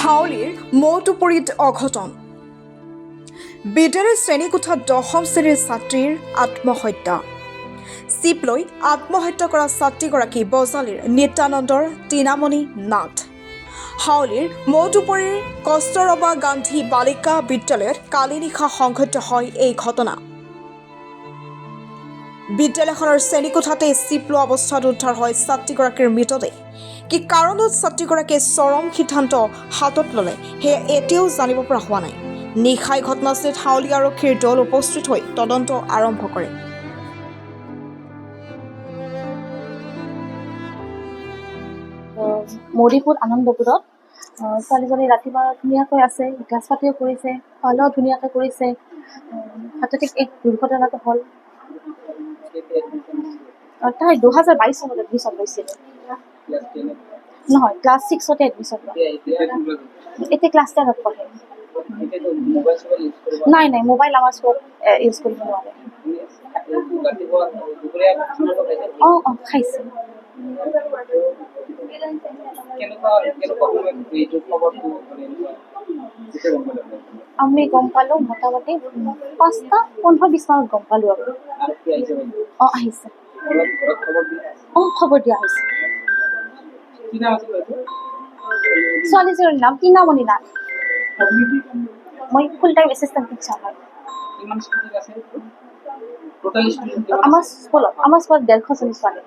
হাউলিৰ মৌটুপুৰীত অঘটন বিদ্যালয় শ্ৰেণীকোঠাত 10ম শ্ৰেণীৰ ছাত্ৰীৰ আত্মহত্যা চিপ লৈ আত্মহত্যা কৰা ছাত্ৰীগৰাকী বজালীৰ নিত্যানন্দৰ টিনামণি নাথ হাউলিৰ মৌটুপুৰীৰ কস্তৰবা গান্ধী বালিকা বিদ্যালয়ত কালি নিশা সংঘটিত হয় এই ঘটনা বিদ্যালয়খনৰ শ্ৰেণীকোঠাতে চিপ লোৱা অৱস্থাত উদ্ধাৰ হয় ছাত্ৰীগৰাকীৰ মৃতদেহ কি কাৰণত ছাত্ৰীগৰাকীয়ে চৰম সিদ্ধান্ত হাতত ল'লে সেয়া এতিয়াও জানিব পৰা হোৱা নাই নিশাই ঘটনাস্থলীত হাউলি আৰক্ষীৰ দল উপস্থিত হৈ তদন্ত আৰম্ভ কৰে মৰিপুৰ আনন্দপুৰত ছোৱালীজনী ৰাতিপুৱা ধুনীয়াকৈ আছে ক্লাছ পাতিও কৰিছে খোৱা ধুনীয়াকৈ কৰিছে হঠাতে এক দুৰ্ঘটনাটো হ'ল তাই 2022 চনত এডমিশ্যন লৈছিল নহয় ক্লাছ 6তে এডমিশ্যন লয় এতিয়া ক্লাছ 10ত পঢ়ে নাই নাই মোবাইল আমাৰ স্কুলত ইউজ কৰিব নোৱাৰে অঁ খাইছে আমি গম পালোঁ মোটামুটি 5-15-20 মানত গম পালোঁ আৰু অঁ আহিছে অঁ খবৰ দিয়া হৈছে ছোৱালীজনীৰ নাম টিনামণি নাথ মই ফুল টাইম এছিষ্টেণ্ট টিচাৰ হয় আমাৰ স্কুলত 150জনী ছোৱালী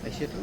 Aisyah tu.